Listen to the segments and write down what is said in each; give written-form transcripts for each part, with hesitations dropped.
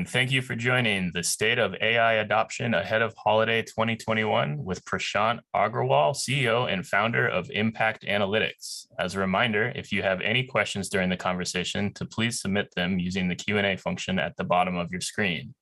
and thank you for joining the State of AI Adoption Ahead of Holiday 2021 with Prashant Agrawal, CEO and founder of Impact Analytics. As a reminder, if you have any questions during the conversation, to please submit them using the Q&A function at the bottom of your screen.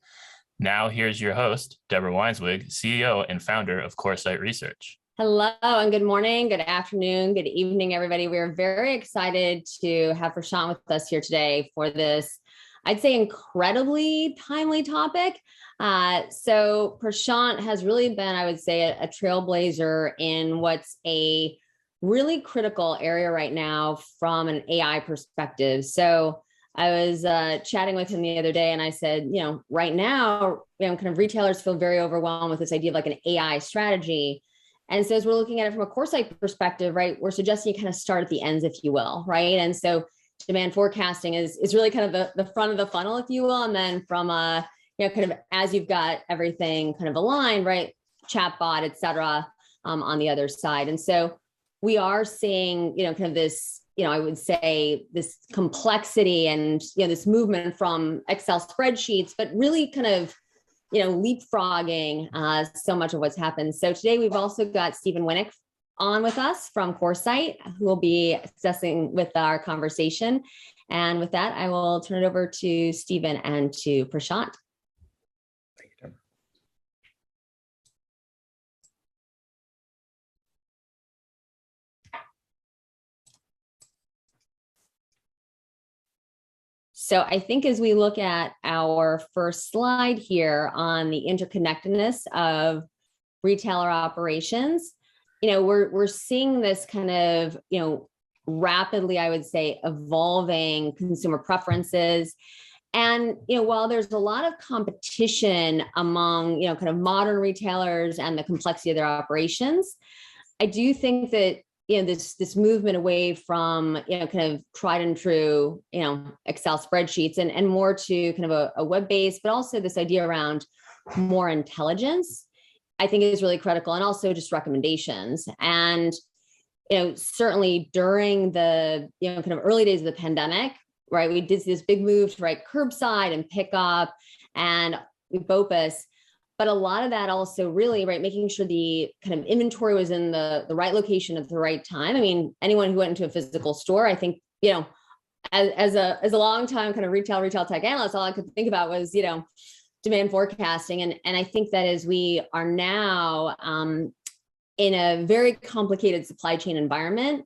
Now, here's your host, Deborah Weinswig, CEO and founder of Coresight Research. Hello and good morning, good afternoon, good evening, everybody. We're very excited to have Prashant with us here today for this, I'd say, incredibly timely topic. So Prashant has really been, I would say, a trailblazer in what's a really critical area right now from an AI perspective. So I was chatting with him the other day and I said, right now, kind of retailers feel very overwhelmed with this idea of like an AI strategy. And so as we're looking at it from a Coresight perspective, right, we're suggesting you kind of start at the ends, if you will, right? And so demand forecasting is really kind of the front of the funnel, if you will. And then from kind of as you've got everything kind of aligned, right, chatbot, et cetera, on the other side. And so we are seeing, kind of this, I would say this complexity and, this movement from Excel spreadsheets, but really kind of leapfrogging so much of what's happened. So today we've also got Stephen Winnick on with us from Coresight, who will be assessing with our conversation. And with that, I will turn it over to Stephen and to Prashant. Thank you, Deborah. So I think as we look at our first slide here on the interconnectedness of retailer operations, we're seeing this kind of, rapidly, I would say, evolving consumer preferences. And, while there's a lot of competition among, kind of modern retailers and the complexity of their operations, I do think that this movement away from, kind of tried and true, Excel spreadsheets and more to kind of a web-based, but also this idea around more intelligence, I think is really critical, and also just recommendations. And, certainly during the, kind of early days of the pandemic, right, we did this big move to curbside and pickup and BOPUS. But a lot of that also really, right, making sure the kind of inventory was in the right location at the right time. I mean, anyone who went into a physical store, I think, as a long time kind of retail tech analyst, all I could think about was, demand forecasting. And I think that as we are now in a very complicated supply chain environment,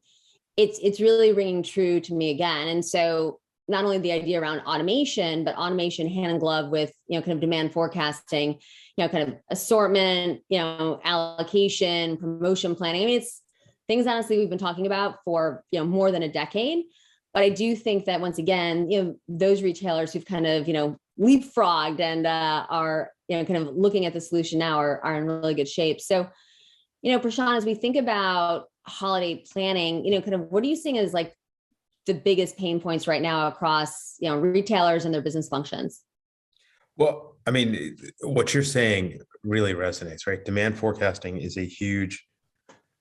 it's really ringing true to me again. And so not only the idea around automation, but automation hand in glove with, kind of demand forecasting, kind of assortment, allocation, promotion planning. I mean, it's things, honestly, we've been talking about for, more than a decade. But I do think that once again, those retailers who've kind of, leapfrogged and are, kind of looking at the solution now are in really good shape. So, Prashant, as we think about holiday planning, kind of what are you seeing as like the biggest pain points right now across, retailers and their business functions? Well, I mean, what you're saying really resonates, right? Demand forecasting is a huge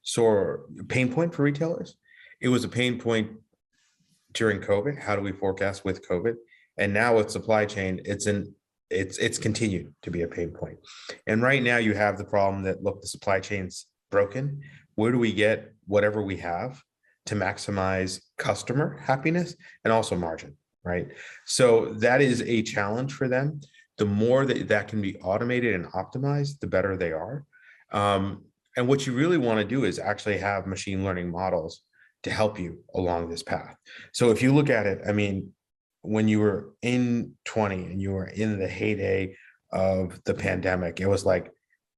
sore pain point for retailers. It was a pain point during COVID. How do we forecast with COVID? And now with supply chain, it's continued to be a pain point. And right now you have the problem that, look, the supply chain's broken. Where do we get whatever we have to maximize customer happiness and also margin, right? So that is a challenge for them. The more that can be automated and optimized, the better they are. And what you really want to do is actually have machine learning models to help you along this path. So if you look at it, I mean, when you were in 20 and you were in the heyday of the pandemic, it was like,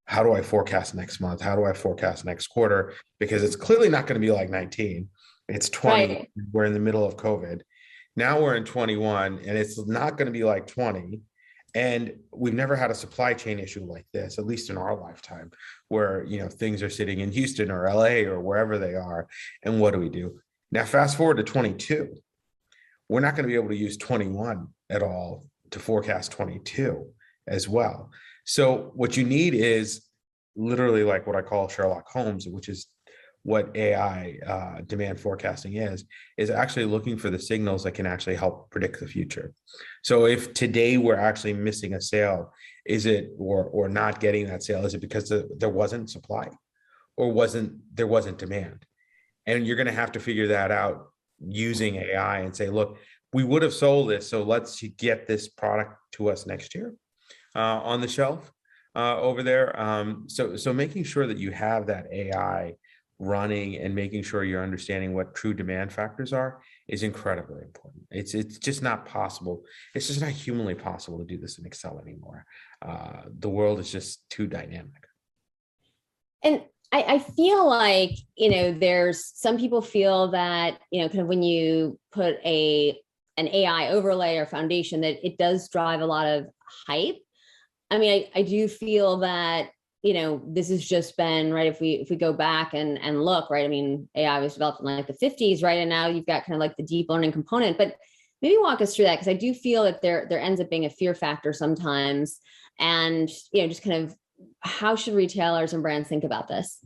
how do I forecast next month? How do I forecast next quarter? Because it's clearly not going to be like 19. It's 20. Right. We're in the middle of COVID. Now we're in 21 and it's not going to be like 20. And we've never had a supply chain issue like this, at least in our lifetime, where, things are sitting in Houston or LA or wherever they are. And what do we do? Now, fast forward to 22. We're not going to be able to use 21 at all to forecast 22 as well. So what you need is literally like what I call Sherlock Holmes, which is what AI demand forecasting is actually looking for the signals that can actually help predict the future. So if today we're actually missing a sale, is it, or not getting that sale, is it because there wasn't supply, or there wasn't demand? And you're going to have to figure that out using AI and say, look, we would have sold this, so let's get this product to us next year on the shelf over there. So making sure that you have that AI running and making sure you're understanding what true demand factors are is incredibly important. It's just not possible. It's just not humanly possible to do this in Excel anymore. The world is just too dynamic. And I feel like, there's some people feel that, kind of when you put an AI overlay or foundation, that it does drive a lot of hype. I mean, I do feel that, this has just been, right, if we go back and look, right, I mean, AI was developed in like the 50s, right? And now you've got kind of like the deep learning component, but maybe walk us through that, because I do feel that there ends up being a fear factor sometimes. And, just kind of, how should retailers and brands think about this?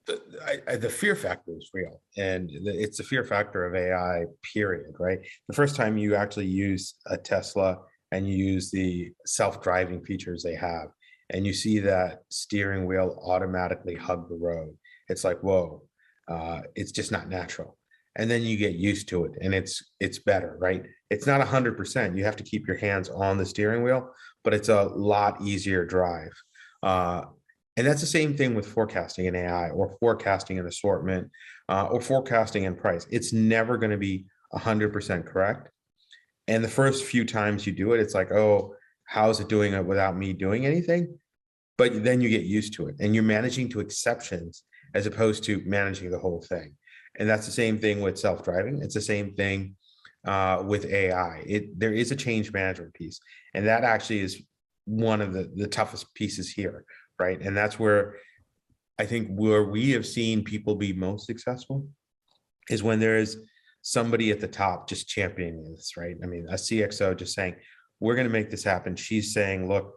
The fear factor is real, and it's a fear factor of AI, period, right? The first time you actually use a Tesla and you use the self-driving features they have, and you see that steering wheel automatically hug the road, it's like, whoa, it's just not natural. And then you get used to it, and it's better, right? It's not 100%. You have to keep your hands on the steering wheel, but it's a lot easier drive. And that's the same thing with forecasting in AI, or forecasting an assortment, or forecasting in price. It's never going to be 100% correct. And the first few times you do it, it's like, oh, how's it doing it without me doing anything? But then you get used to it, and you're managing to exceptions as opposed to managing the whole thing. And that's the same thing with self-driving. It's the same thing with AI. There is a change management piece, and that actually is one of the toughest pieces here, right? And that's where I think where we have seen people be most successful is when there is somebody at the top just championing this, right? I mean, a CXO just saying, we're going to make this happen. She's saying, look,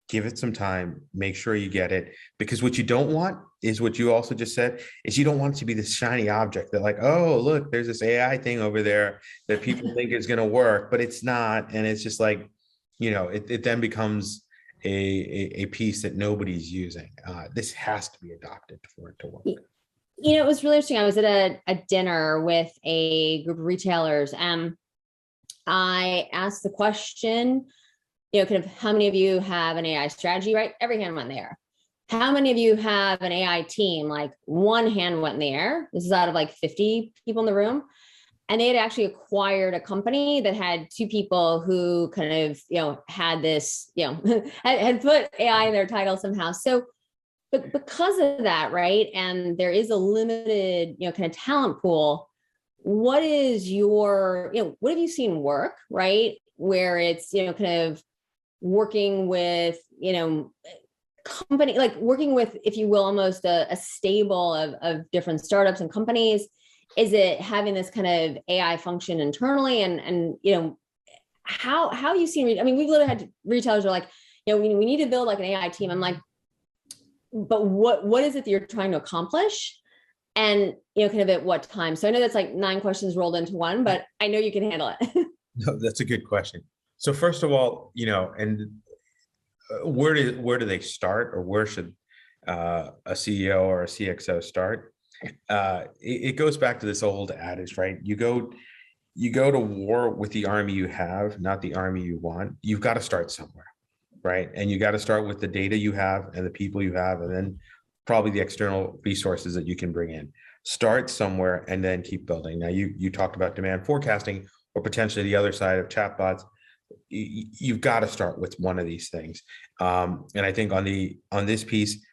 give it some time, make sure you get it. Because what you don't want is what you also just said, is you don't want it to be this shiny object that like, oh, look, there's this AI thing over there that people think is going to work, but it's not. And it's just like, it then becomes a piece that nobody's using. This has to be adopted for it to work. It was really interesting. I was at a dinner with a group of retailers. I asked the question, kind of, how many of you have an AI strategy, right? Every hand went in the air. How many of you have an AI team? Like, one hand went in the air. This is out of like 50 people in the room. And they had actually acquired a company that had two people who kind of, had this, had put AI in their title somehow. So, but because of that, right, and there is a limited, kind of talent pool, what is your, what have you seen work, right, where it's, kind of working with, company, like working with, if you will, almost a stable of different startups and companies? Is it having this kind of AI function internally? And how you seen, I mean, we've literally had retailers are like, we need to build like an AI team. I'm like, but what is it that you're trying to accomplish? And, kind of at what time? So I know that's like 9 questions rolled into one, but I know you can handle it. No, that's a good question. So first of all, and where do they start, or where should a CEO or a CXO start? It goes back to this old adage, right? You go to war with the army you have, not the army you want. You've got to start somewhere, right? And you got to start with the data you have and the people you have, and then probably the external resources that you can bring in. Start somewhere and then keep building. Now, you talked about demand forecasting, or potentially the other side of chatbots. You've got to start with one of these things. And I think on this piece,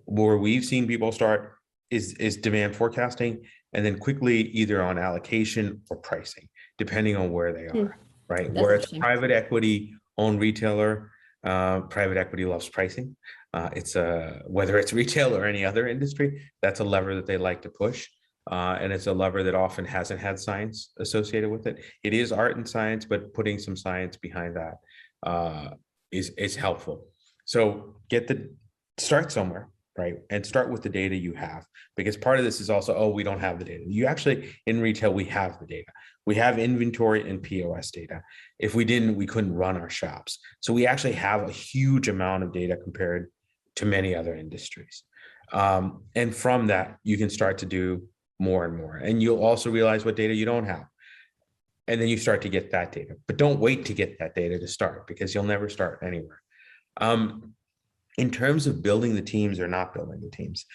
where we've seen people start is demand forecasting, and then quickly either on allocation or pricing, depending on where they are, right? That's where it's a private equity owned retailer, private equity loves pricing. It's whether it's retail or any other industry, that's a lever that they like to push. And it's a lever that often hasn't had science associated with it. It is art and science, but putting some science behind that is helpful. So start somewhere. right? And start with the data you have, because part of this is also, oh, we don't have the data. You actually, in retail, we have the data. We have inventory and POS data. If we didn't, we couldn't run our shops. So we actually have a huge amount of data compared to many other industries. And from that, you can start to do more and more. And you'll also realize what data you don't have. And then you start to get that data. But don't wait to get that data to start, because you'll never start anywhere. In terms of building the teams or not building the teams,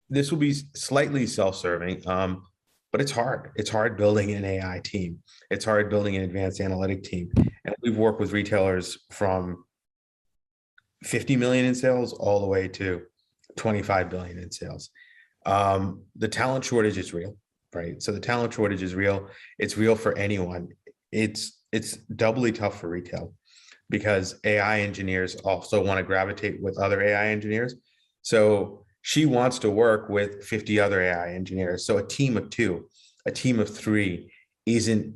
this will be slightly self-serving, but it's hard. It's hard building an AI team. It's hard building an advanced analytic team. And we've worked with retailers from 50 million in sales all the way to 25 billion in sales. The talent shortage is real, right? So the talent shortage is real. It's real for anyone. It's doubly tough for retail, because AI engineers also want to gravitate with other AI engineers. So she wants to work with 50 other AI engineers. So a team of 2, a team of 3 isn't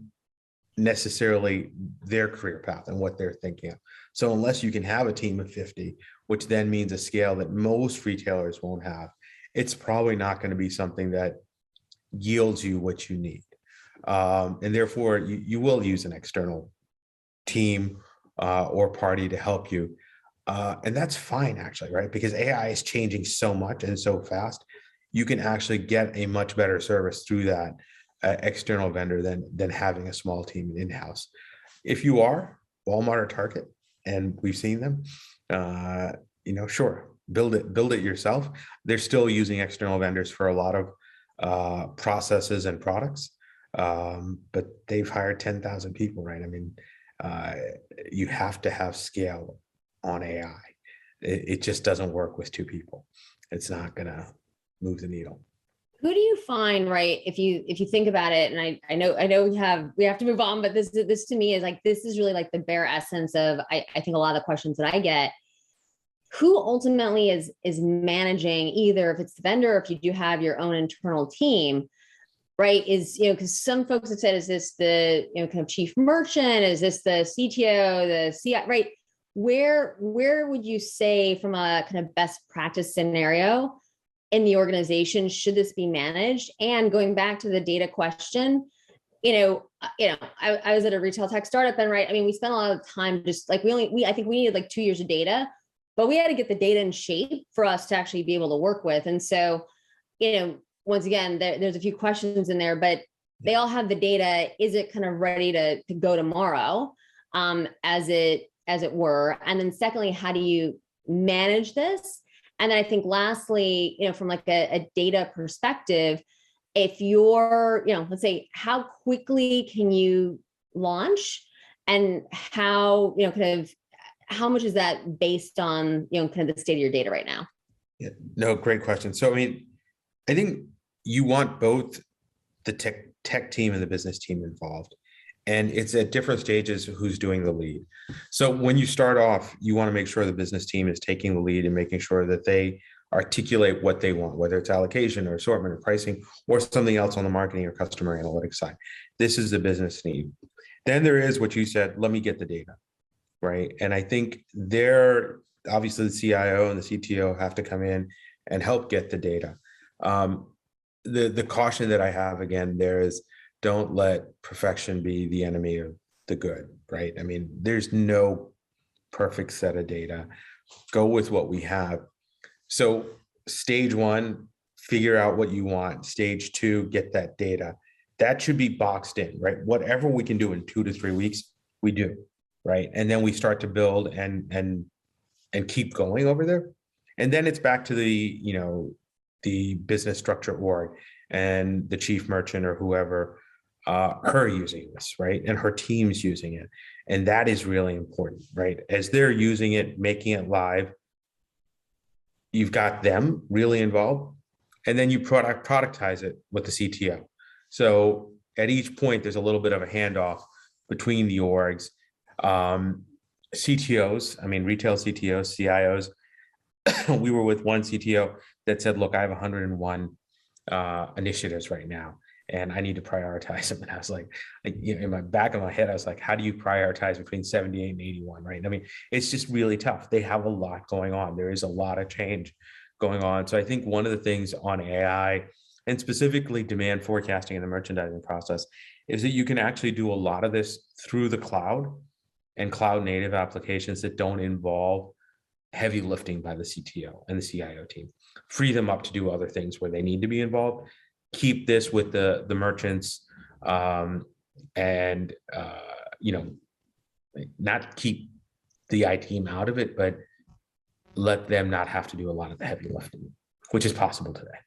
necessarily their career path and what they're thinking of. So unless you can have a team of 50, which then means a scale that most retailers won't have, it's probably not going to be something that yields you what you need. And therefore, you will use an external team or party to help you. And that's fine, actually, right? Because AI is changing so much and so fast, you can actually get a much better service through that external vendor than having a small team in-house. If you are Walmart or Target, and we've seen them, sure, build it yourself. They're still using external vendors for a lot of processes and products, but they've hired 10,000 people, right? I mean, you have to have scale on AI. It just doesn't work with 2 people. It's not gonna move the needle. Who do you find, right? If you think about it, and I know we have to move on, but this to me is like, this is really like the bare essence of, I think a lot of the questions that I get. Who ultimately is managing, either if it's the vendor, or if you do have your own internal team, right? Is, because some folks have said, is this the, kind of chief merchant? Is this the CTO, the CI, right? Where would you say, from a kind of best practice scenario in the organization, should this be managed? And going back to the data question, I was at a retail tech startup, and right, I mean, we spent a lot of time just like, I think we needed like 2 years of data, but we had to get the data in shape for us to actually be able to work with. And so, once again, there's a few questions in there, but they all have the data. Is it kind of ready to go tomorrow, as it were? And then secondly, how do you manage this? And then I think lastly, from like a data perspective, if you're, let's say, how quickly can you launch, and how, kind of, how much is that based on, kind of the state of your data right now? Yeah, no, great question. So, I mean, I think you want both the tech team and the business team involved, and it's at different stages who's doing the lead. So when you start off, you want to make sure the business team is taking the lead and making sure that they articulate what they want, whether it's allocation or assortment or pricing or something else on the marketing or customer analytics side. This is the business need. Then there is what you said, let me get the data, right? And I think there, obviously the CIO and the CTO have to come in and help get the data. The caution that I have, again, there is, don't let perfection be the enemy of the good, right? I mean, there's no perfect set of data. Go with what we have. So stage 1, figure out what you want. Stage 2, get that data. That should be boxed in, right? Whatever we can do in 2 to 3 weeks, we do, right? And then we start to build and keep going over there. And then it's back to the business structure org and the chief merchant or whoever, her using this, right? And her team's using it. And that is really important, right? As they're using it, making it live, you've got them really involved. And then you productize it with the CTO. So at each point, there's a little bit of a handoff between the orgs. CTOs, I mean, retail CTOs, CIOs, we were with one CTO that said, look, I have 101 initiatives right now. and I need to prioritize them. And I was like, in my back of my head, I was like, how do you prioritize between 78 and 81, right? I mean, it's just really tough. They have a lot going on. There is a lot of change going on. So I think one of the things on AI, and specifically demand forecasting in the merchandising process, is that you can actually do a lot of this through the cloud and cloud native applications that don't involve heavy lifting by the CTO and the CIO team. Free them up to do other things where they need to be involved. Keep this with the merchants, and not keep the IT team out of it, but let them not have to do a lot of the heavy lifting, which is possible today.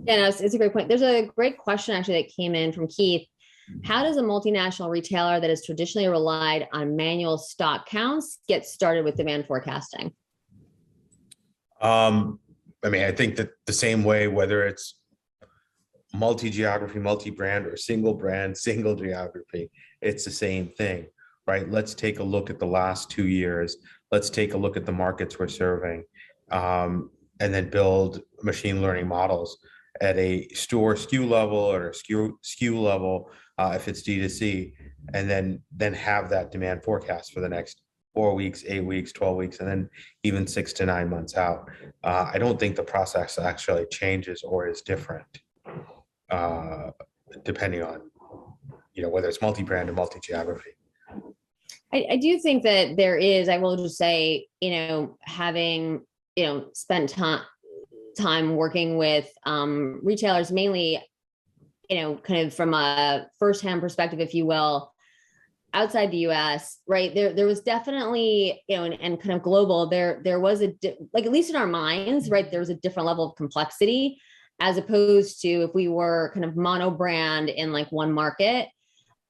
Yeah, no, it's a great point. There's a great question actually that came in from Keith. How does a multinational retailer that has traditionally relied on manual stock counts get started with demand forecasting? I mean, I think that the same way, whether it's multi-geography, multi-brand, or single brand, single geography, it's the same thing, right? Let's take a look at the last 2 years. Let's take a look at the markets we're serving, and then build machine learning models at a store SKU level or a SKU level, if it's D2C, and then have that demand forecast for the next 4 weeks, 8 weeks, 12 weeks, and then even 6 to 9 months out. I don't think the process actually changes or is different, depending on, whether it's multi-brand or multi-geography. I do think that there is, I will just say, having, spent time working with retailers, mainly, kind of from a firsthand perspective, if you will, outside the US, right? There was definitely, and kind of global, there was like, at least in our minds, right, there was a different level of complexity, as opposed to if we were kind of mono brand in like one market.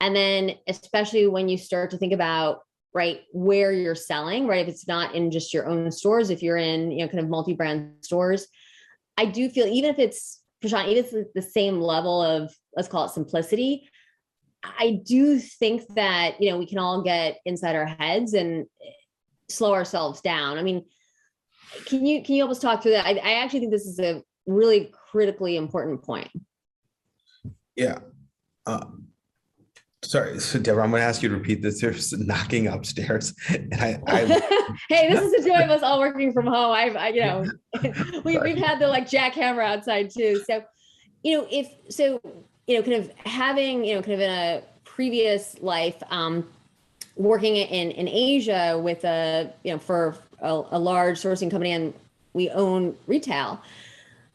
And then especially when you start to think about, right, where you're selling, right? If it's not in just your own stores, if you're in, kind of multi-brand stores, I do feel, even if it's, Prashant, even if it's the same level of, let's call it simplicity, I do think that, we can all get inside our heads and slow ourselves down. I mean, can you help us talk through that? I actually think this is a really critically important point. Yeah. Sorry, so Deborah, I'm going to ask you to repeat this. There's knocking upstairs, and Hey, this is the joy of us all working from home. We've had the like jackhammer outside too. So, kind of having, kind of in a previous life, working in Asia with for a large sourcing company, and we own retail.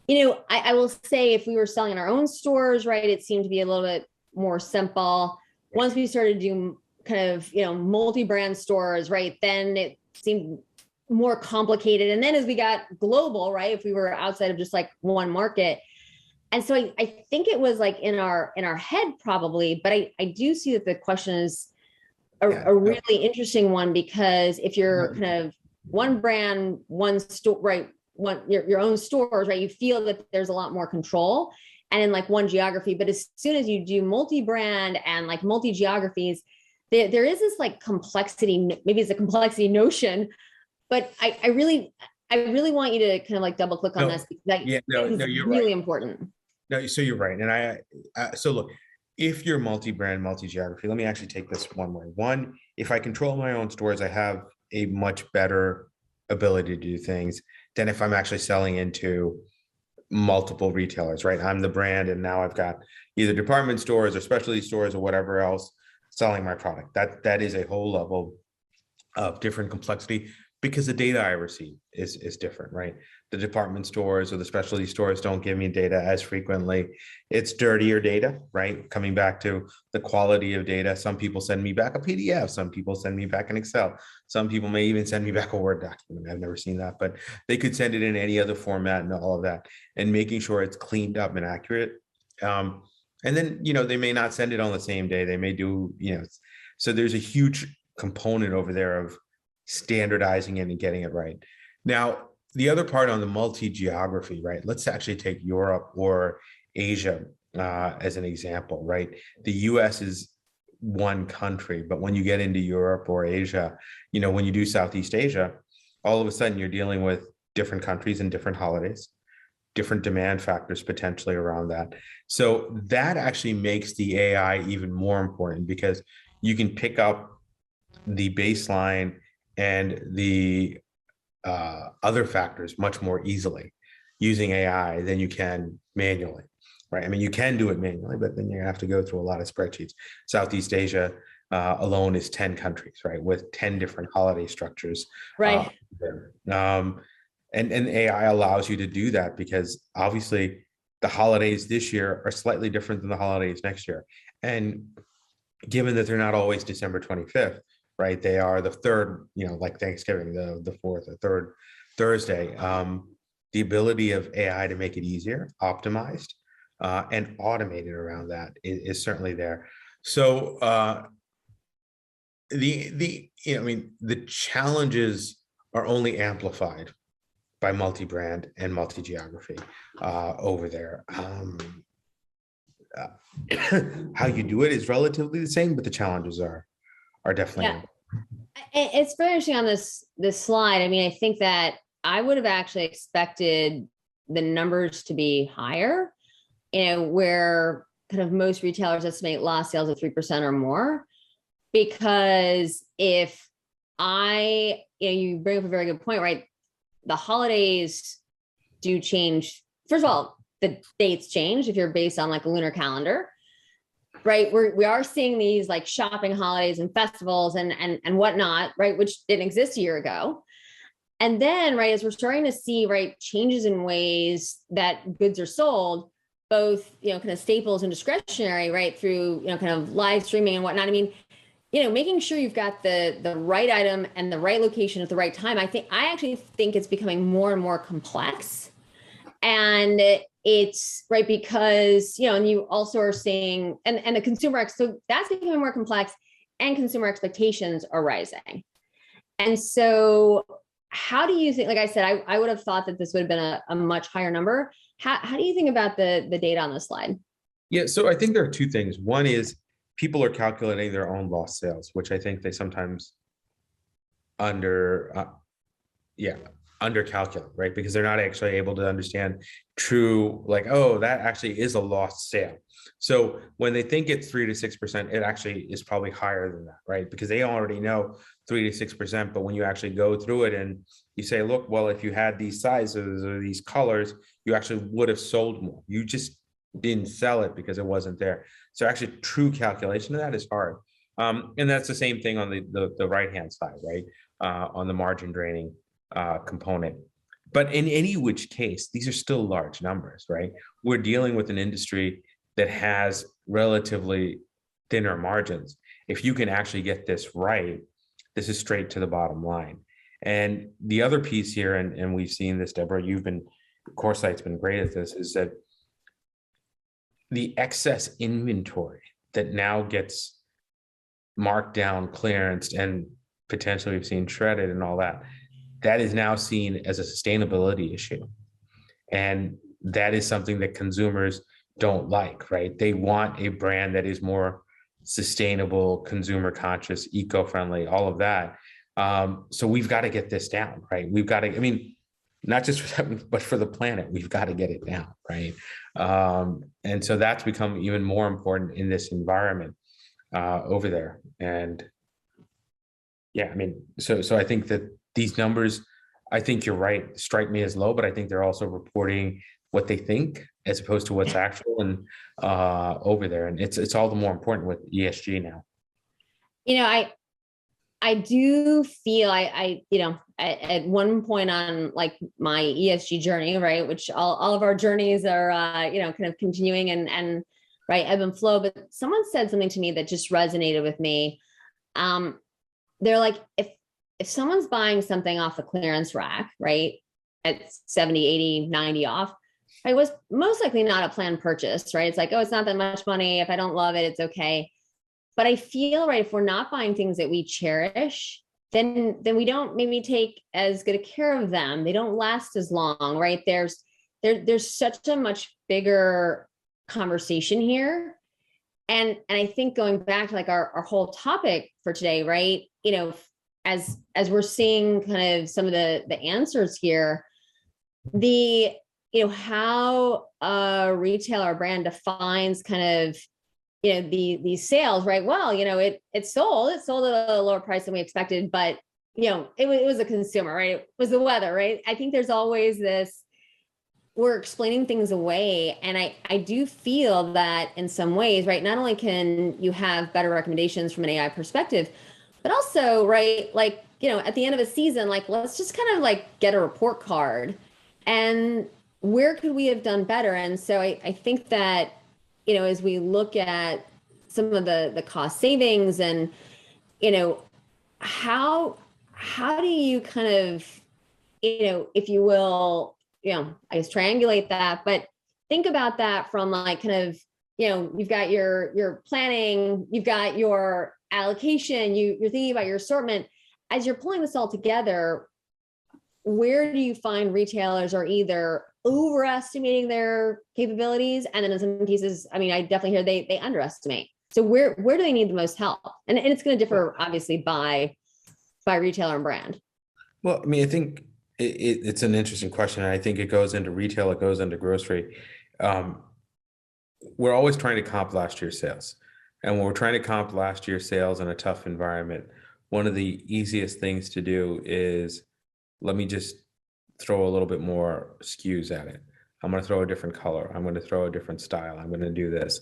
I will say, if we were selling in our own stores, right, it seemed to be a little bit more simple. Once we started doing kind of, multi-brand stores, right, then it seemed more complicated. And then as we got global, right, if we were outside of just like one market. And so I think it was like in our head probably, but I do see that the question is a really interesting one, because if you're kind of one brand, one store, right, your own stores, right, you feel that there's a lot more control and in like one geography. But as soon as you do multi-brand and like multi-geographies, there is this like complexity, maybe it's a complexity notion, but I really want you to kind of like double click on this, because you're really right. Important. No, so you're right. And so look, if you're multi-brand, multi-geography, let me actually take this one way. One, if I control my own stores, I have a much better ability to do things than if I'm actually selling into multiple retailers, right? I'm the brand, and now I've got either department stores or specialty stores or whatever else selling my product. That is a whole level of different complexity, because the data I receive is different, right? The department stores or the specialty stores don't give me data as frequently. It's dirtier data, right? Coming back to the quality of data. Some people send me back a PDF. Some people send me back an Excel. Some people may even send me back a Word document. I've never seen that, but they could send it in any other format and all of that, and making sure it's cleaned up and accurate. And then, they may not send it on the same day. They may do, so there's a huge component over there of standardizing it and getting it right. Now, the other part on the multi-geography, right? Let's actually take Europe or Asia as an example, right? The US is one country, but when you get into Europe or Asia, when you do Southeast Asia, all of a sudden you're dealing with different countries and different holidays. different demand factors potentially around that. So that actually makes the AI even more important because you can pick up the baseline and the other factors much more easily using AI than you can manually, right? I mean, you can do it manually, but then you have to go through a lot of spreadsheets. Southeast Asia alone is 10 countries, right, with 10 different holiday structures. Right. And AI allows you to do that because obviously the holidays this year are slightly different than the holidays next year. And given that they're not always December 25th, right? They are the third, like Thanksgiving, the fourth or third Thursday. The ability of AI to make it easier, optimized, and automated around that is certainly there. So the challenges are only amplified by multi-brand and multi-geography over there. How you do it is relatively the same, but the challenges are definitely. Yeah. It's very interesting on this slide. I mean, I think that I would have actually expected the numbers to be higher, where kind of most retailers estimate lost sales of 3% or more. Because if you bring up a very good point, right? The holidays do change. First of all, the dates change if you're based on like a lunar calendar, right? We are seeing these like shopping holidays and festivals and whatnot, right? Which didn't exist a year ago. And then, right, as we're starting to see, right, changes in ways that goods are sold, both, kind of staples and discretionary, right, through, kind of live streaming and whatnot. I mean, making sure you've got the right item and the right location at the right time. I actually think it's becoming more and more complex. And it's right because, and you also are seeing, and the consumer, so that's becoming more complex and consumer expectations are rising. And so how do you think, like I said, I would have thought that this would have been a much higher number. How do you think about the data on this slide? Yeah, so I think there are two things. One is people are calculating their own lost sales, which I think they sometimes undercalculate, right? Because they're not actually able to understand true, like, oh, that actually is a lost sale. So when they think it's 3 to 6%, it actually is probably higher than that, right? Because they already know 3 to 6%. But when you actually go through it and you say, look, well, if you had these sizes or these colors, you actually would have sold more. You just didn't sell it because it wasn't there. So actually true calculation of that is hard. And that's the same thing on the right-hand side, right? On the margin draining component. But in any which case, these are still large numbers, right? We're dealing with an industry that has relatively thinner margins. If you can actually get this right, this is straight to the bottom line. And the other piece here, and we've seen this, Deborah, Coresight's been great at this, is that the excess inventory that now gets marked down, clearanced, and potentially we've seen shredded and all that, that is now seen as a sustainability issue. And that is something that consumers don't like, right? They want a brand that is more sustainable, consumer conscious, eco-friendly, all of that. So we've got to get this down, right? We've got to, I mean, not just for that, but for the planet, we've got to get it down, right? And so that's become even more important in this environment over there. And yeah, I mean, so I think that these numbers, I think you're right, strike me as low, but I think they're also reporting what they think as opposed to what's actual and over there. And it's all the more important with ESG now. I do feel at one point on like my ESG journey, right, which all of our journeys are, kind of continuing and right, ebb and flow. But someone said something to me that just resonated with me. They're like, if someone's buying something off the clearance rack, right, at 70, 80, 90 off, it was most likely not a planned purchase, right? It's like, oh, it's not that much money. If I don't love it, it's okay. But I feel, right, if we're not buying things that we cherish, then we don't maybe take as good a care of them. They don't last as long, right? There's such a much bigger conversation here. And I think going back to like our whole topic for today, right? As we're seeing kind of some of the answers here, the how a retailer brand defines kind of, these sales, right? Well, it sold at a lower price than we expected, but it was a consumer, right? It was the weather, right? I think there's always this, we're explaining things away. And I do feel that in some ways, right, not only can you have better recommendations from an AI perspective, but also, right, like, at the end of a season, like, let's just kind of like get a report card and where could we have done better? And so I think that, as we look at some of the cost savings and, how do you kind of, if you will, I guess triangulate that, but think about that from like kind of, you've got your planning, you've got your allocation, you're thinking about your assortment. As you're pulling this all together, where do you find retailers are either overestimating their capabilities, and then in some cases, I mean, I definitely hear they underestimate. So where do they need the most help? And it's going to differ obviously by retailer and brand. Well, I mean, I think it's an interesting question. And I think it goes into retail, it goes into grocery. We're always trying to comp last year's sales. And when we're trying to comp last year's sales in a tough environment, one of the easiest things to do is, let me just throw a little bit more SKUs at it. I'm going to throw a different color. I'm going to throw a different style. I'm going to do this.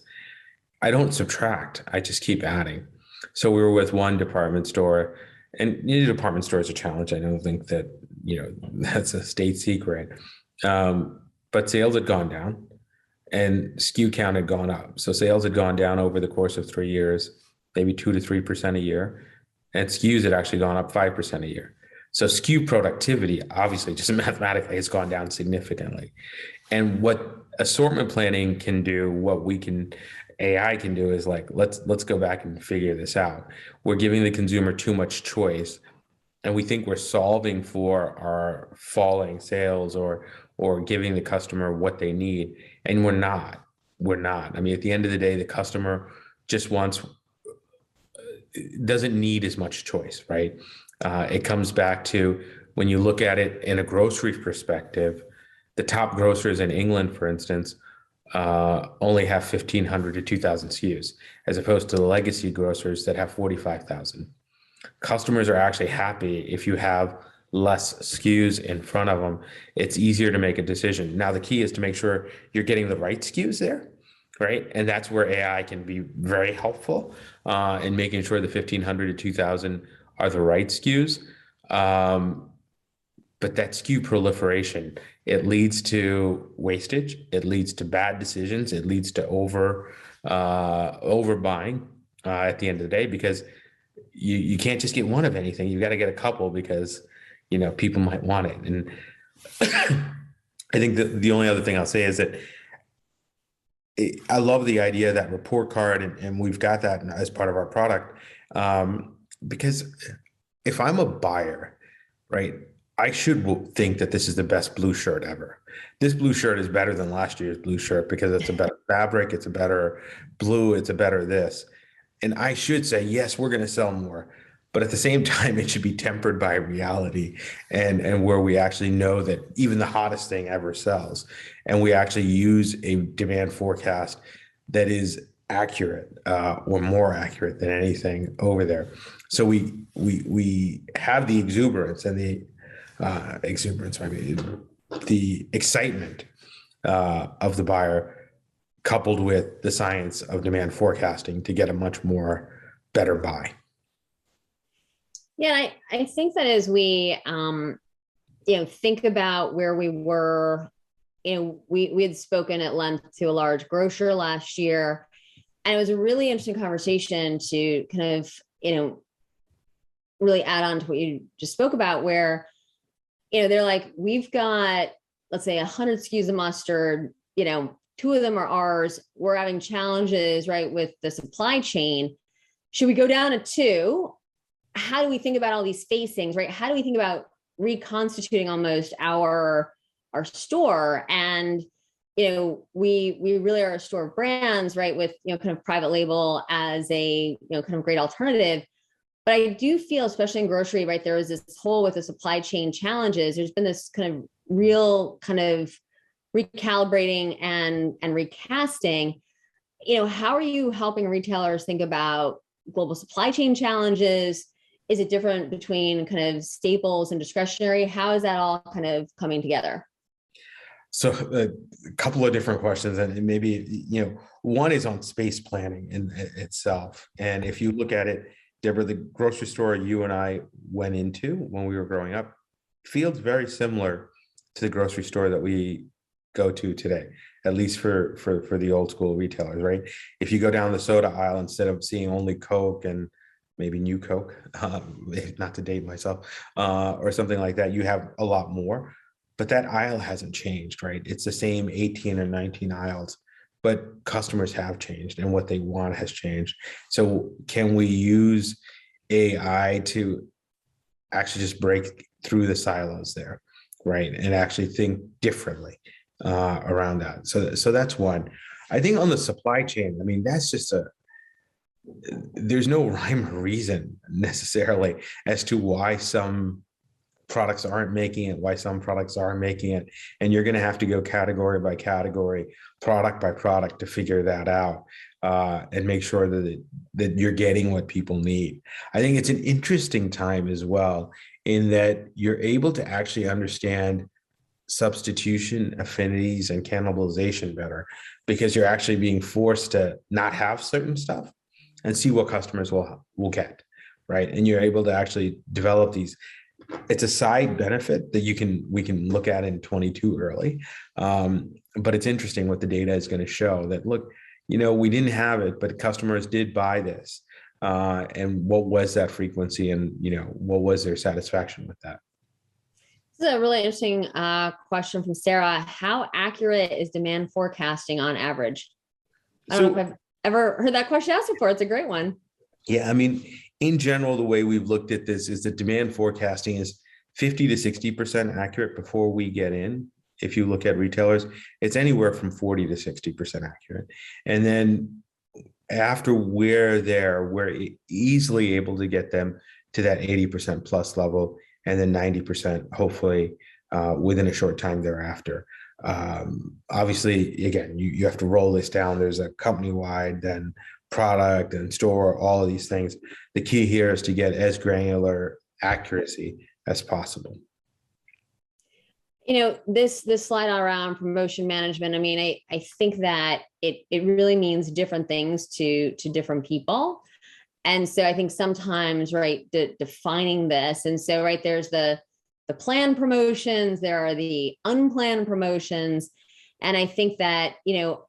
I don't subtract. I just keep adding. So we were with one department store, and department store is a challenge. I don't think that, that's a state secret. But sales had gone down and SKU count had gone up. So sales had gone down over the course of 3 years, maybe 2 to 3% a year. And SKUs had actually gone up 5% a year. So SKU productivity, obviously, just mathematically, has gone down significantly. And what assortment planning can do, AI can do, is like, let's go back and figure this out. We're giving the consumer too much choice, and we think we're solving for our falling sales or giving the customer what they need, and we're not. I mean, at the end of the day, the customer just doesn't need as much choice, right? It comes back to, when you look at it in a grocery perspective, the top grocers in England, for instance, only have 1,500 to 2,000 SKUs, as opposed to the legacy grocers that have 45,000. Customers are actually happy if you have less SKUs in front of them. It's easier to make a decision. Now, the key is to make sure you're getting the right SKUs there, right? And that's where AI can be very helpful in making sure the 1,500 to 2,000 are the right SKUs. But that SKU proliferation, it leads to wastage, it leads to bad decisions, it leads to overbuying at the end of the day, because you can't just get one of anything. You got to get a couple because people might want it. And I think that the only other thing I'll say is that I love the idea of that report card, and we've got that as part of our product. Because if I'm a buyer, right, I should think that this is the best blue shirt ever. This blue shirt is better than last year's blue shirt because it's a better fabric, it's a better blue, it's a better this. And I should say, yes, we're going to sell more. But at the same time, it should be tempered by reality and where we actually know that even the hottest thing ever sells. And we actually use a demand forecast that is accurate or more accurate than anything over there. So we have the exuberance and the excitement of the buyer, coupled with the science of demand forecasting to get a much more better buy. Yeah, I think that as we think about where we were, we had spoken at length to a large grocer last year, and it was a really interesting conversation to kind of really add on to what you just spoke about, where they're like, we've got, let's say, 100 SKUs of mustard, 2 of them are ours. We're having challenges, right, with the supply chain. Should we go down to 2? How do we think about all these facings, right? How do we think about reconstituting almost our store? And, we really are a store of brands, right? With, kind of private label as a, kind of great alternative. But I do feel, especially in grocery, right, there was this hole with the supply chain challenges. There's been this kind of real kind of recalibrating and recasting, how are you helping retailers think about global supply chain challenges? Is it different between kind of staples and discretionary? How is that all kind of coming together? So a couple of different questions, and maybe, one is on space planning in itself. And if you look at it, Deborah, the grocery store you and I went into when we were growing up feels very similar to the grocery store that we go to today, at least for the old school retailers, right? If you go down the soda aisle, instead of seeing only Coke and maybe New Coke, not to date myself, or something like that, you have a lot more. But that aisle hasn't changed, right? It's the same 18 or 19 aisles, but customers have changed and what they want has changed. So can we use AI to actually just break through the silos there, right? And actually think differently around that. So that's one. I think on the supply chain, I mean, that's just there's no rhyme or reason necessarily as to why some products aren't making it, why some products are making it. And you're going to have to go category by category, product by product to figure that out and make sure that you're getting what people need. I think it's an interesting time as well, in that you're able to actually understand substitution, affinities, and cannibalization better, because you're actually being forced to not have certain stuff and see what customers will get, right? And you're able to actually develop these. It's a side benefit that we can look at in 22 early. But it's interesting what the data is going to show, that look, we didn't have it, but customers did buy this. And what was that frequency, and, what was their satisfaction with that? This is a really interesting question from Sarah. How accurate is demand forecasting on average? I don't know if I've ever heard that question asked before. It's a great one. Yeah, I mean, in general, the way we've looked at this is that demand forecasting is 50 to 60% accurate before we get in. If you look at retailers, it's anywhere from 40 to 60% accurate. And then after we're there, we're easily able to get them to that 80% plus level, and then 90%, hopefully, within a short time thereafter. Obviously, again, you have to roll this down. There's a company-wide, then product and store, all of these things. The key here is to get as granular accuracy as possible. This slide around promotion management, I mean, I think that it really means different things to different people. And so I think sometimes, right, defining this. And so, right, there's the planned promotions, there are the unplanned promotions. And I think that,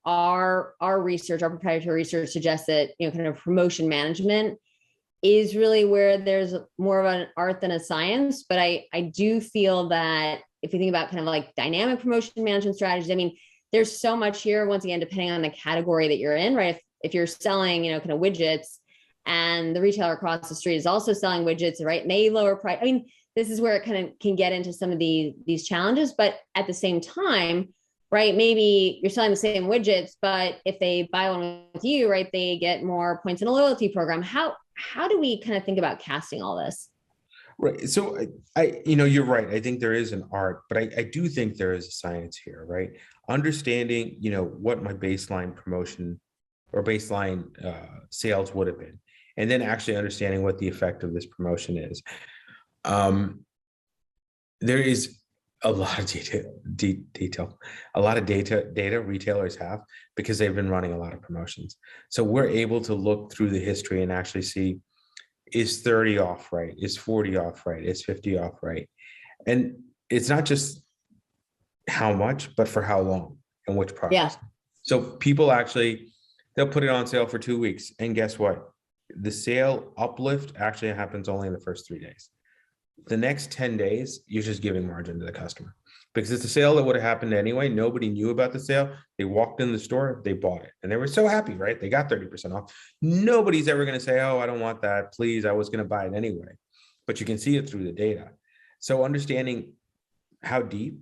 our research, our proprietary research suggests that, kind of promotion management is really where there's more of an art than a science. But I do feel that if you think about kind of like dynamic promotion management strategies, I mean, there's so much here, once again, depending on the category that you're in, right? If you're selling, kind of widgets, and the retailer across the street is also selling widgets, right? And they lower price. I mean, this is where it kind of can get into some of these challenges, but at the same time, right, maybe you're selling the same widgets, but if they buy one with you, right, they get more points in a loyalty program. How do we kind of think about casting all this? Right. So you're right. I think there is an art, but I do think there is a science here, right? Understanding, what my baseline promotion or baseline sales would have been, and then actually understanding what the effect of this promotion is. There is a lot of detail, a lot of data retailers have, because they've been running a lot of promotions. So we're able to look through the history and actually see, is 30 off right? Is 40 off right? Is 50 off right? And it's not just how much, but for how long and which products. Yeah. So people actually, they'll put it on sale for 2 weeks. And guess what? The sale uplift actually happens only in the first 3 days. The next 10 days, you're just giving margin to the customer, because it's a sale that would have happened anyway. Nobody knew about the sale. They walked in the store, they bought it, and they were so happy, right? They got 30% off. Nobody's ever going to say, oh, I don't want that. Please, I was going to buy it anyway. But you can see it through the data. So understanding how deep,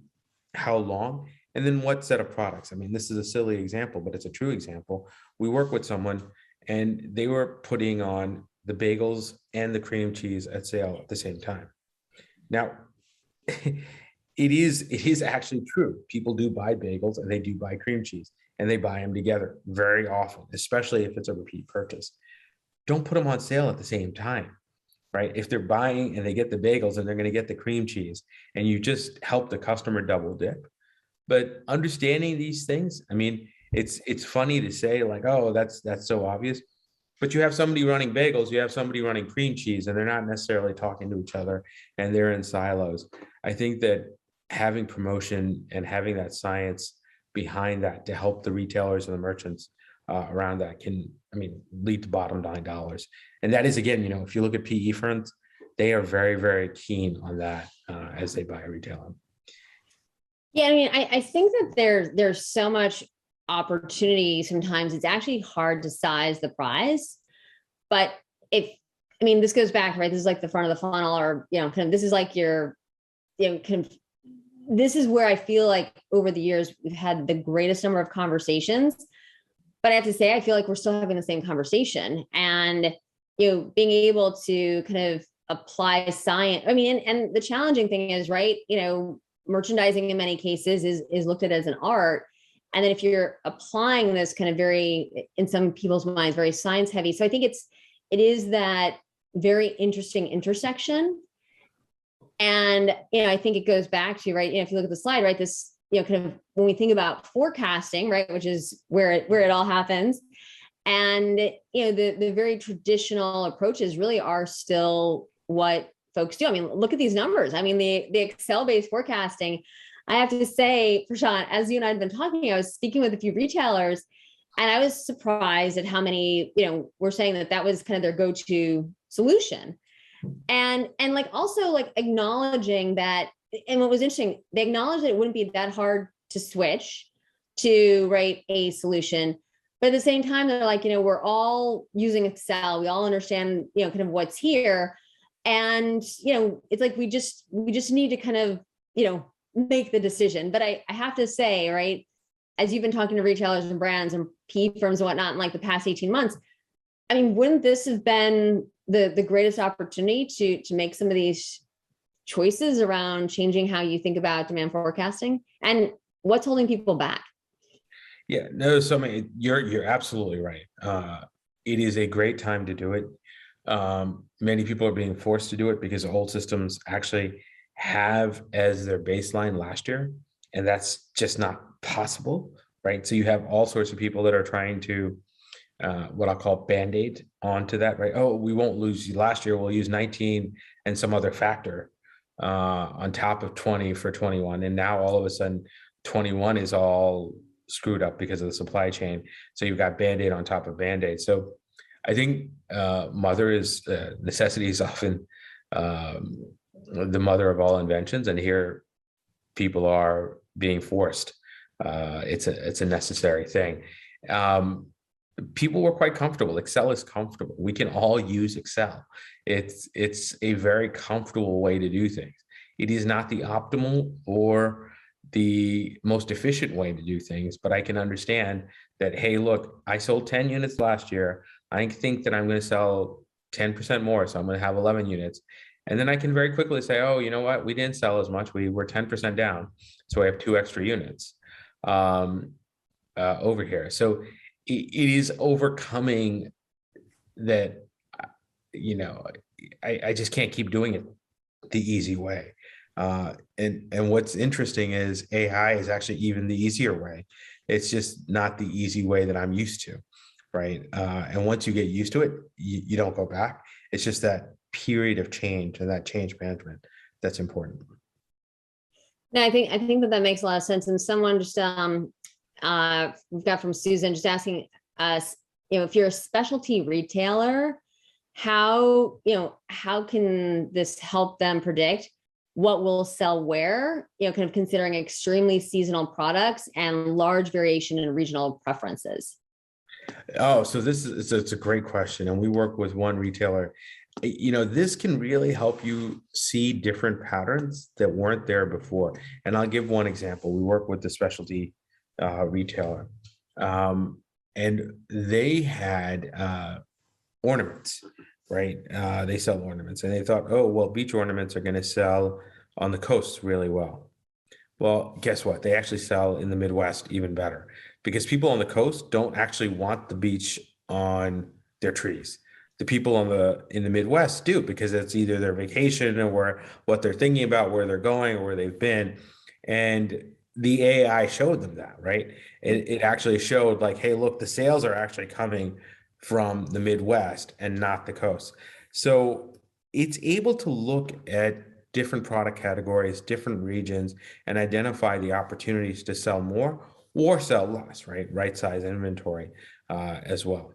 how long, and then what set of products. I mean, this is a silly example, but it's a true example. We work with someone and they were putting on the bagels and the cream cheese at sale at the same time. Now, it is actually true. People do buy bagels and they do buy cream cheese, and they buy them together very often, especially if it's a repeat purchase. Don't put them on sale at the same time, right? If they're buying and they get the bagels and they're going to get the cream cheese, and you just help the customer double dip. But understanding these things, I mean, it's funny to say like, oh, that's so obvious. But you have somebody running bagels, you have somebody running cream cheese, and they're not necessarily talking to each other, and they're in silos. I think that having promotion and having that science behind that to help the retailers and the merchants around that can, I mean, lead to bottom line dollars. And that is, again, you know, if you look at PE firms, they are very, very keen on that as they buy a retailer. Yeah, I mean, I think that there's so much opportunity. Sometimes it's actually hard to size the prize. But I mean, this goes back, right? This is like the front of the funnel, or, you know, kind of, this is like your, you know, kind of, this is where I feel like over the years, we've had the greatest number of conversations. But I have to say, I feel like we're still having the same conversation. And, you know, being able to kind of apply science. I mean, and the challenging thing is, right, you know, merchandising in many cases is looked at as an art. And then if you're applying this kind of very, in some people's minds, very science heavy. So I think it is that very interesting intersection. And, you know, I think it goes back to, right, you know, if you look at the slide, right, this, you know, kind of when we think about forecasting, right, which is where it all happens. And, you know, the very traditional approaches really are still what folks do. I mean, look at these numbers. I mean, the Excel-based forecasting, I have to say, Prashant, as you and I have been talking, I was speaking with a few retailers, and I was surprised at how many, you know, were saying that was kind of their go-to solution. And like also like acknowledging that, and what was interesting, they acknowledged that it wouldn't be that hard to switch to, right, a solution. But at the same time, they're like, you know, we're all using Excel. We all understand, you know, kind of what's here. And, you know, it's like, we just need to kind of, you know, make the decision. But I have to say, right, as you've been talking to retailers and brands and PE firms and whatnot in like the past 18 months, I mean, wouldn't this have been the greatest opportunity to make some of these choices around changing how you think about demand forecasting, and what's holding people back? Yeah, no, so I mean, you're absolutely right. It is a great time to do it. Many people are being forced to do it because old systems actually have as their baseline last year, and that's just not possible, right? So you have all sorts of people that are trying to what I'll call Band-Aid onto that, right? Oh, we won't lose last year, we'll use 19 and some other factor on top of 20 for 21. And now all of a sudden 21 is all screwed up because of the supply chain. So you've got Band-Aid on top of Band-Aid. So I think necessity is often the mother of all inventions, and here people are being forced. It's a necessary thing. People were quite comfortable. Excel is comfortable. We can all use Excel. It's a very comfortable way to do things. It is not the optimal or the most efficient way to do things, but I can understand that, hey, look, I sold 10 units last year. I think that I'm going to sell 10% more, so I'm going to have 11 units. And then I can very quickly say, oh, you know what? We didn't sell as much. We were 10% down. So I have 2 extra units over here. So it is overcoming that, you know, I just can't keep doing it the easy way. And what's interesting is AI is actually even the easier way. It's just not the easy way that I'm used to, right? And once you get used to it, you don't go back. It's just that period of change and that change management that's important. No, I think that makes a lot of sense. And someone just we've got from Susan just asking us, you know, if you're a specialty retailer, how can this help them predict what will sell where, you know, kind of considering extremely seasonal products and large variation in regional preferences? Oh, so it's a great question. And we work with one retailer. You know, this can really help you see different patterns that weren't there before. And I'll give one example. We work with the specialty retailer, and they had ornaments, right? They sell ornaments, and they thought, oh, well, beach ornaments are going to sell on the coast really well. Well, guess what? They actually sell in the Midwest even better because people on the coast don't actually want the beach on their trees. The people in the Midwest do because it's either their vacation or what they're thinking about, where they're going or where they've been. And the AI showed them that, right? It actually showed like, hey, look, the sales are actually coming from the Midwest and not the coast. So it's able to look at different product categories, different regions, and identify the opportunities to sell more or sell less, right? Right size inventory as well.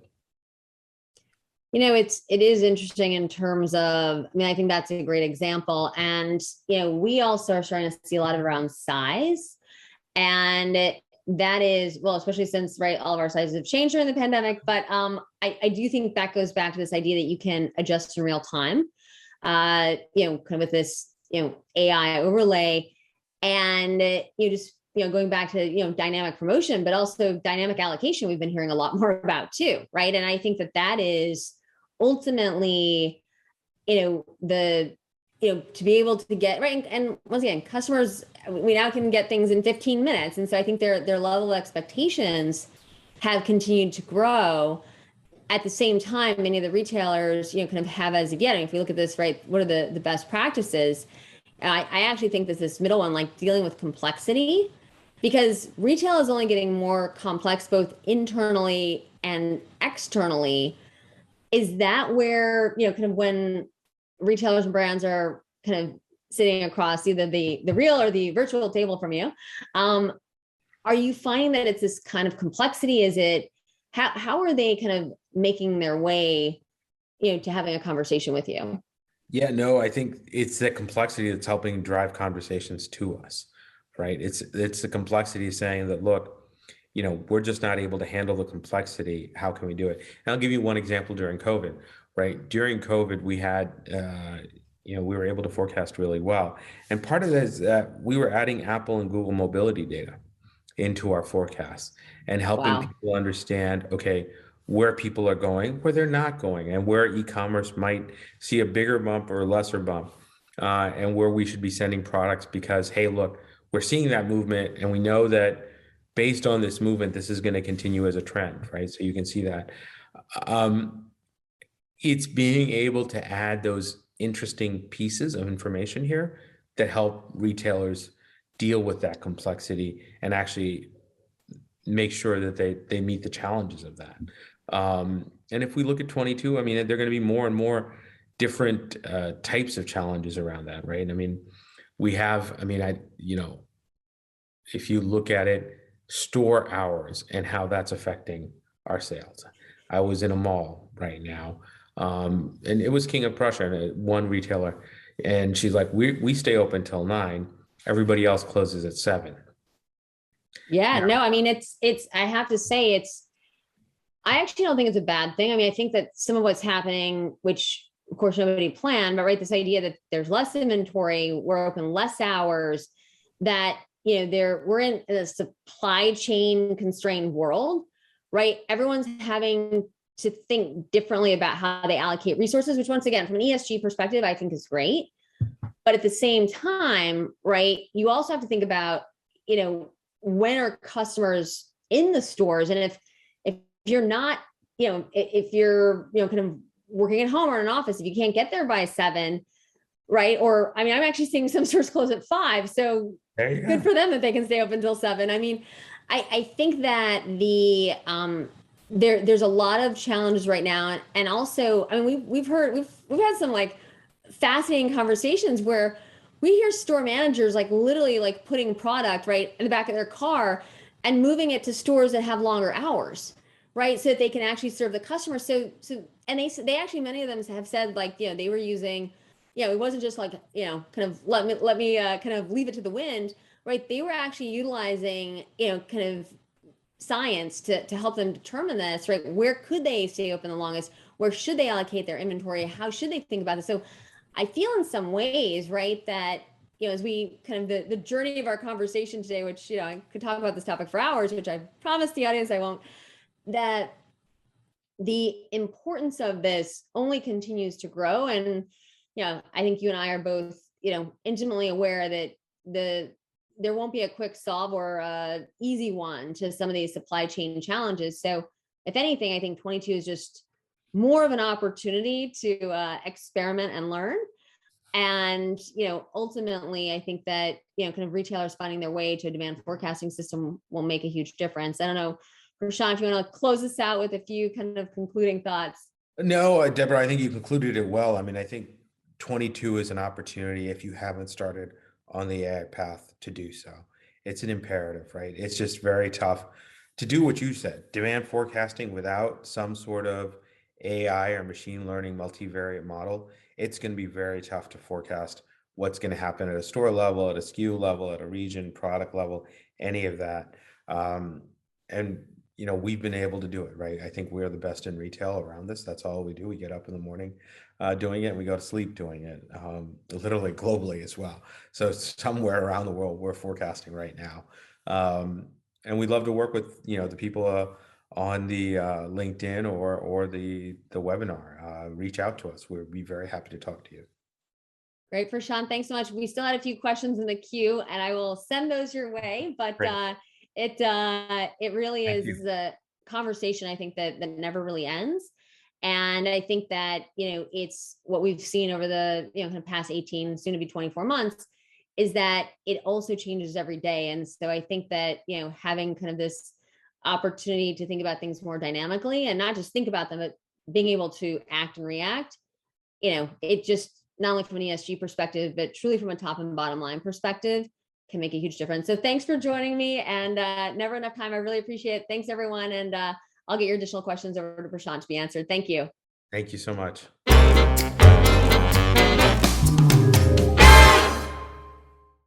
It is interesting in terms of, I mean, I think that's a great example. And, we also are starting to see a lot of around size. And that is, well, especially since, right, all of our sizes have changed during the pandemic. But I do think that goes back to this idea that you can adjust in real time, kind of with this, AI overlay. And going back to, dynamic promotion, but also dynamic allocation, we've been hearing a lot more about too, right? And I think that is ultimately, to be able to get right. And once again, customers, we now can get things in 15 minutes. And so I think their level of expectations have continued to grow. At the same time, many of the retailers, kind of have as of yet, and if we look at this, right, what are the best practices? I actually think that this middle one, like dealing with complexity, because retail is only getting more complex, both internally and externally. Is that where, kind of when retailers and brands are kind of sitting across either the real or the virtual table from you, are you finding that it's this kind of complexity? Is it, how are they kind of making their way, to having a conversation with you? Yeah, no, I think it's that complexity that's helping drive conversations to us, right? It's the complexity saying that, look, we're just not able to handle the complexity. How can we do it? And I'll give you one example during COVID, right? During COVID, we had, we were able to forecast really well. And part of that is that we were adding Apple and Google mobility data into our forecasts and helping Wow. people understand, okay, where people are going, where they're not going, and where e-commerce might see a bigger bump or a lesser bump, and where we should be sending products because, hey, look, we're seeing that movement and we know that based on this movement, this is going to continue as a trend, right? So you can see that. It's being able to add those interesting pieces of information here that help retailers deal with that complexity and actually make sure that they meet the challenges of that. And if we look at 22, I mean, there are going to be more and more different types of challenges around that, right? I mean, we have, I mean, if you look at it, store hours and how that's affecting our sales. I was in a mall right now, and it was King of Prussia, one retailer, and she's like, we stay open till 9. Everybody else closes at 7. Yeah, no, I mean, I have to say I actually don't think it's a bad thing. I mean, I think that some of what's happening, which of course nobody planned, but right, this idea that there's less inventory, we're open less hours, that, we're in a supply chain constrained world, right? Everyone's having to think differently about how they allocate resources, which once again, from an ESG perspective, I think is great. But at the same time, right, you also have to think about, when are customers in the stores? And if you're not, if you're, kind of working at home or in an office, if you can't get there by 7, right? Or, I mean, I'm actually seeing some stores close at 5. So good for them that they can stay open until 7. I mean, I think that there's a lot of challenges right now. And also, I mean, we've had some like fascinating conversations where we hear store managers like literally like putting product right in the back of their car and moving it to stores that have longer hours, right? So that they can actually serve the customer. So, and they actually, many of them have said like, they were using, it wasn't just like, kind of let me kind of leave it to the wind, right? They were actually utilizing, kind of science to help them determine this, right? Where could they stay open the longest? Where should they allocate their inventory? How should they think about this? So I feel in some ways, right, that, as we kind of the journey of our conversation today, which, I could talk about this topic for hours, which I promised the audience I won't, that the importance of this only continues to grow. And, I think you and I are both, intimately aware that the there won't be a quick solve or a easy one to some of these supply chain challenges. So if anything, I think 22 is just more of an opportunity to experiment and learn. And, ultimately, I think that, kind of retailers finding their way to a demand forecasting system will make a huge difference. I don't know, Prashant, if you want to close this out with a few kind of concluding thoughts. No, Deborah, I think you concluded it well. I mean, I think 22 is an opportunity if you haven't started on the AI path to do so. It's an imperative, right? It's just very tough to do what you said, demand forecasting without some sort of AI or machine learning multivariate model. It's going to be very tough to forecast what's going to happen at a store level, at a SKU level, at a region, product level, any of that. And we've been able to do it, right? I think we're the best in retail around this. That's all we do. We get up in the morning doing it, and we go to sleep doing it, literally globally as well. So somewhere around the world, we're forecasting right now. And we'd love to work with, the people on the LinkedIn or the webinar. Reach out to us. We'd be very happy to talk to you. Great, Prashant. Thanks so much. We still had a few questions in the queue, and I will send those your way. But it really is a conversation, I think, that never really ends. And I think that, it's what we've seen over the, kind of past 18, soon to be 24 months, is that it also changes every day. And so I think that, having kind of this opportunity to think about things more dynamically and not just think about them, but being able to act and react, it just, not only from an ESG perspective, but truly from a top and bottom line perspective, can make a huge difference. So thanks for joining me, and never enough time. I really appreciate it. Thanks, everyone. And I'll get your additional questions over to Prashant to be answered. Thank you. Thank you so much.